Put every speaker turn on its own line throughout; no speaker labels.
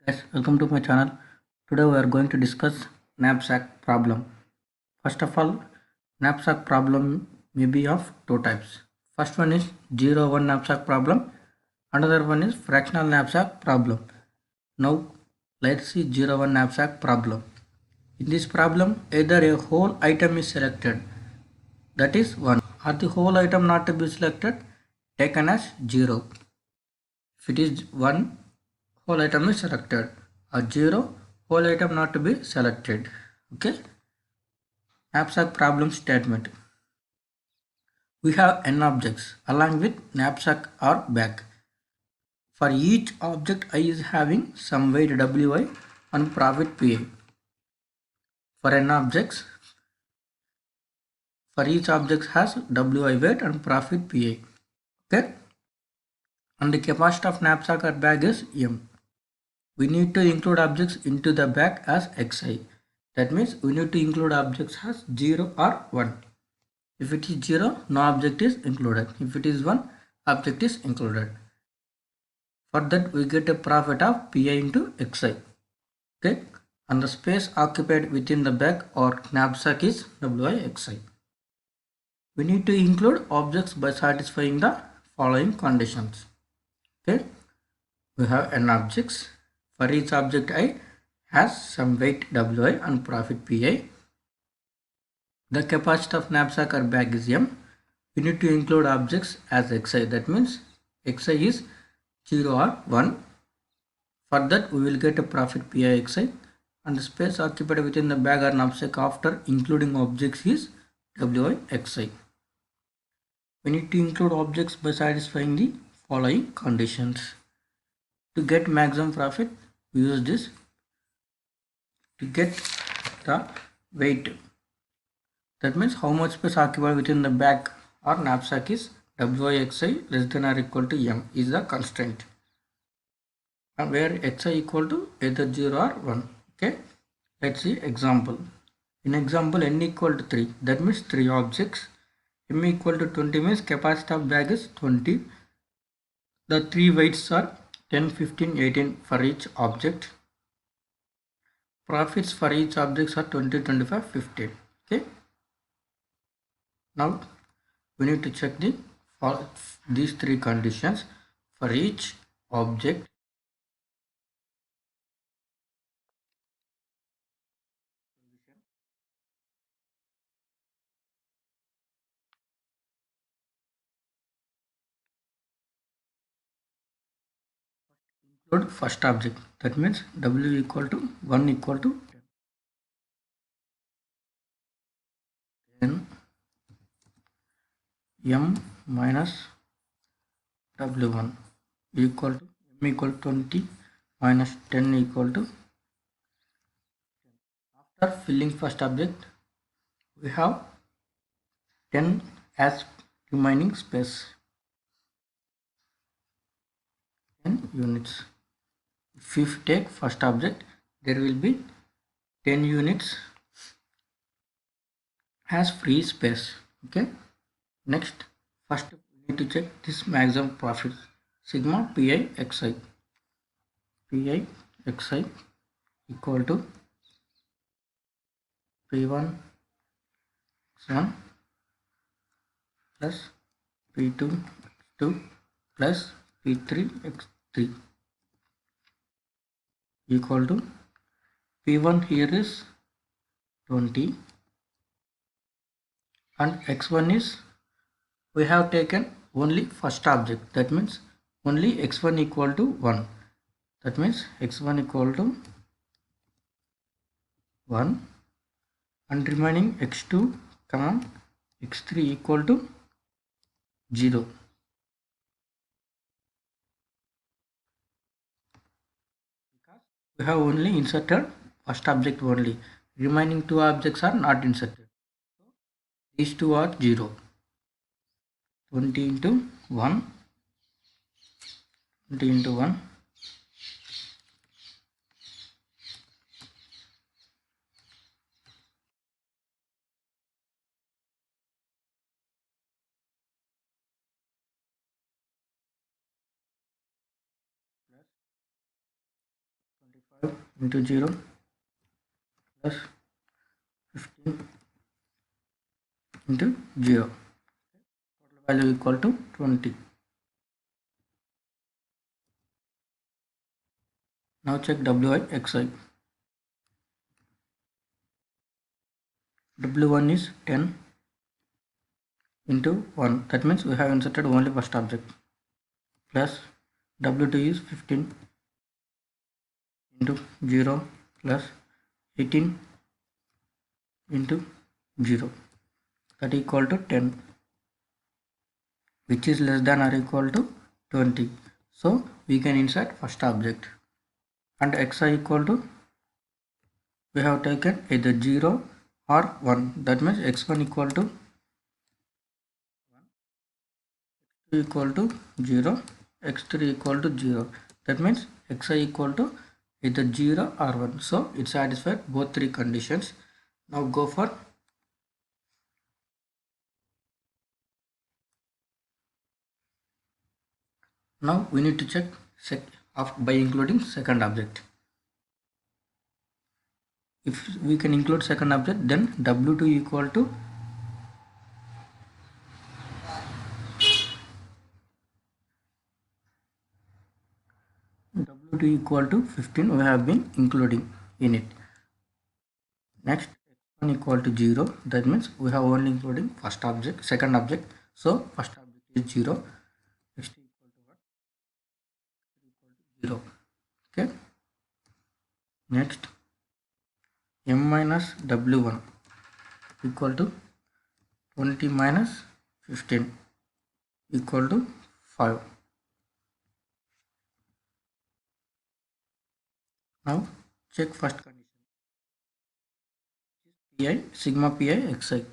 Guys, welcome to my channel. Today we are going to discuss knapsack problem. First of all, knapsack problem may be of two types. First one is 0-1 knapsack problem. Another one is fractional knapsack problem. Now let's see 0-1 knapsack problem. In this problem, either a whole item is selected, that is 1, or the whole item not to be selected, taken as 0. If it is 1, whole item is selected, or 0, whole item not to be selected. Okay. Knapsack problem statement. We have n objects along with knapsack or bag. For each object I is having some weight Wi and profit Pa. For n objects, for each object has Wi weight and profit Pa. Okay. And the capacity of knapsack or bag is M. We need to include objects into the bag as Xi. That means we need to include objects as 0 or 1. If it is 0, no object is included. If it is 1, object is included. For that we get a profit of Pi into Xi. Okay. And the space occupied within the bag or knapsack is Wi(Xi). We need to include objects by satisfying the following conditions. Okay. We have n objects. For each object I has some weight Wi and profit Pi. The capacity of knapsack or bag is M. We need to include objects as Xi. That means Xi is 0 or 1. For that we will get a profit Pi Xi, and the space occupied within the bag or knapsack after including objects is Wi Xi. We need to include objects by satisfying the following conditions. To get maximum profit, we use this. To get the weight, that means how much space occupied within the bag or knapsack is Wi(Xi) less than or equal to M is the constraint, and where Xi equal to either 0 or 1. Okay, let's see example. In example, n equal to 3, that means 3 objects. M equal to 20 means capacity of bag is 20. The 3 weights are 10, 15, 18 for each object. Profits for each objects are 20, 25, 15. Okay. Now we need to check for these three conditions for each object. Include first object, that means W equal to 1 equal to 10 M minus W1 equal to M equal to 20 minus 10 equal to. After filling first object, we have 10 as remaining space, 10 units. If you take first object, there will be 10 units as free space. Okay. Next, first we need to check this maximum profit, sigma Pi Xi. Pi Xi equal to P1 X1 plus P2 X2 plus P3 X3 equal to P1 here is 20 and X1 is, we have taken only first object, that means only X1 equal to 1, that means X1 equal to 1 and remaining X2 X3 equal to 0. Because we have only inserted first object only, remaining two objects are not inserted. So these two are 0. 20 into 1, 20 into 1 plus 5 into 0 plus 15 into 0. Total value equal to 20. Now check WI/Xi. W1 is 10 into 1. That means we have inserted only first object. Plus W2 is 15 into 0 plus 18 into 0. That equal to 10, which is less than or equal to 20. So we can insert first object. And Xi equal to, we have taken either 0 or 1. That means x1 equal to 1, x2 equal to 0, x3 equal to 0. That means Xi equal to either 0 or 1. So it satisfies both three conditions. Now go for now we need to check by including second object. If we can include second object, then W2 equal to W2 equal to 15 we have been including in it. Next, x1 equal to 0. That means we have only including first object, second object. So first object is 0. Next equal to what? Equal to 0. Okay. Next, m minus w1 equal to 20 minus 15 equal to 5. Now check first condition. Pi sigma pi xi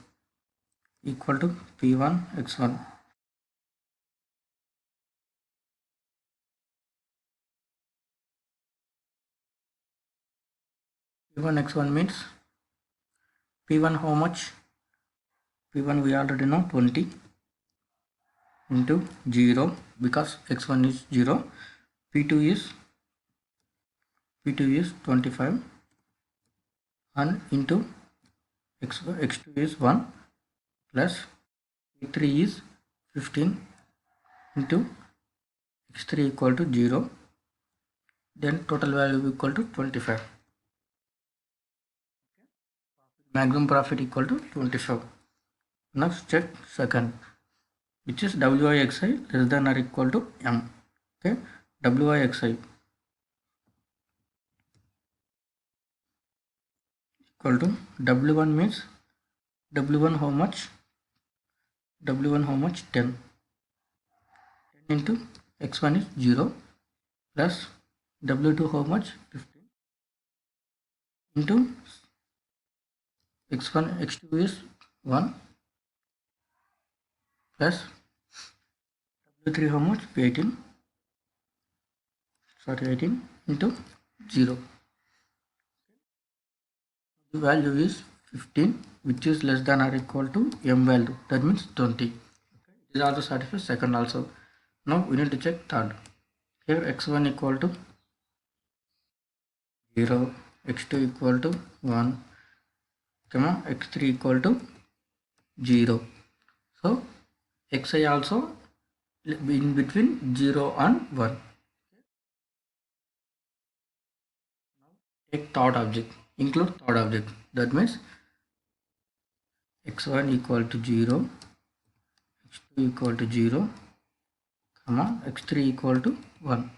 equal to p1 x1. P1 x1 means P1 how much? P1 we already know 20 into 0 because x1 is 0. P2 is 25 and into x2 is 1 plus P3 is 15 into x3 equal to 0. Then total value equal to 25. Maximum profit equal to 25. Next check second, which is WIXI less than or equal to M. Okay, WIXI equal to W1 means W1 how much? W1 how much? 10. 10 into x1 is 0 plus W2 how much? 15 into x1 x2 is 1 plus W3 how much? 18 into 0. The value is 15, which is less than or equal to m value, that means 20. Okay. It is also satisfied second also. Now we need to check third. Here x1 equal to 0, x2 equal to 1, x3 equal to 0. So xi also in between 0 and 1. Now take third object, include third object. That means x1 equal to 0, x2 equal to 0, x3 equal to 1.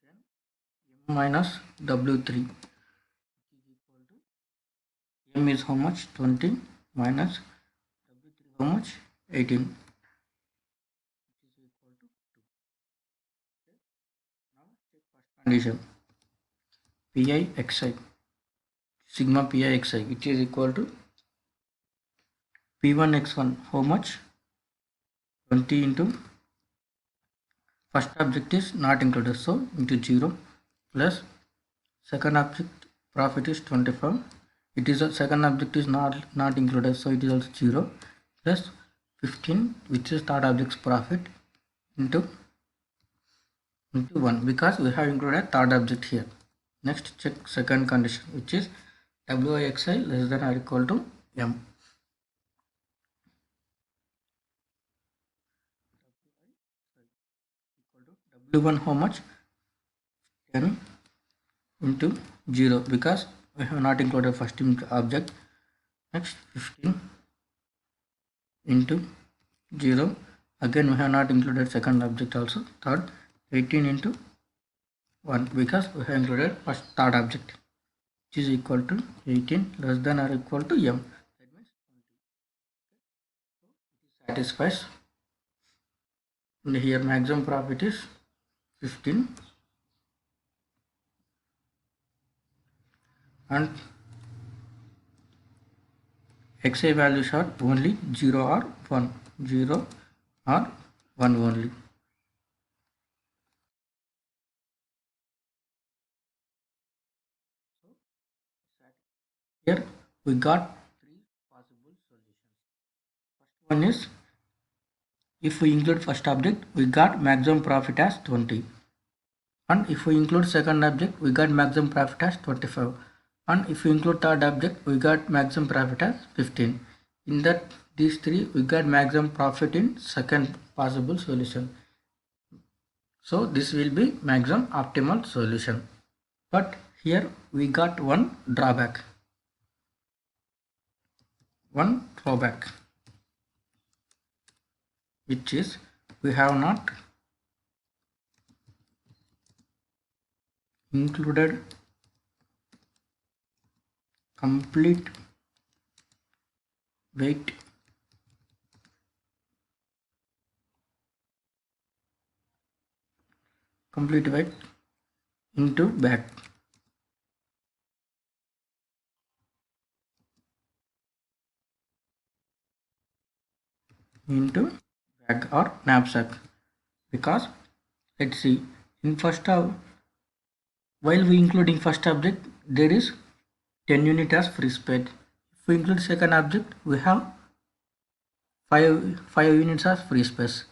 Then m minus w3 is equal to m is how much? 20 minus w3 how much? 18, which is equal to 2. Okay. Now check first condition. Pi xi sigma pi xi, which is equal to p1 x1 how much? 20 into first object is not included, so into 0 plus second object profit is 25. It is a second object is not included, so it is also 0 plus 15, which is third object's profit, into into 1 because we have included third object here. Next, check second condition, which is wixi less than or equal to m. W1 how much? 10 into 0 because we have not included first object. Next, 15 into 0, again we have not included second object also. Third, 18 into 1 because we have included first third object, which is equal to 18 less than or equal to m. That means 20. It satisfies. And here maximum profit is 15 and xi values are only 0 or 1, 0 or 1 only. Here we got three possible solutions. First one is, if we include first object, we got maximum profit as 20. And if we include second object, we got maximum profit as 25. And if we include third object, we got maximum profit as 15. In that these three, we got maximum profit in second possible solution. So this will be maximum optimal solution. But here we got one drawback, which is we have not included complete weight into bag. Into bag or knapsack, because let's see, in first while we including first object, there is 10 unit as free space. If we include second object, we have 5 units as free space.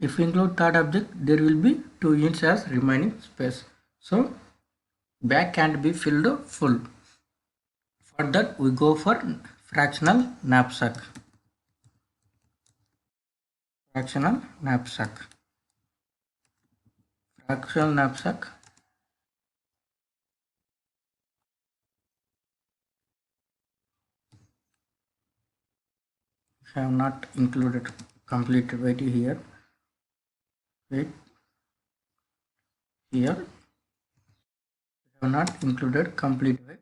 If we include third object, there will be 2 units as remaining space. So bag can't be filled full. For that we go for fractional knapsack. Fractional knapsack have not included complete weight here. Weight here have not included complete weight.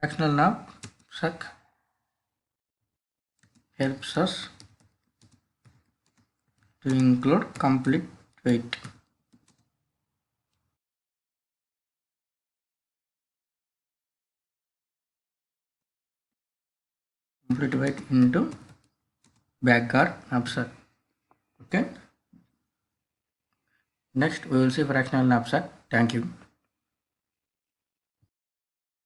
Fractional knapsack helps us to include complete weight. Complete weight into bag or knapsack. Okay. Next we will see fractional knapsack. Thank you.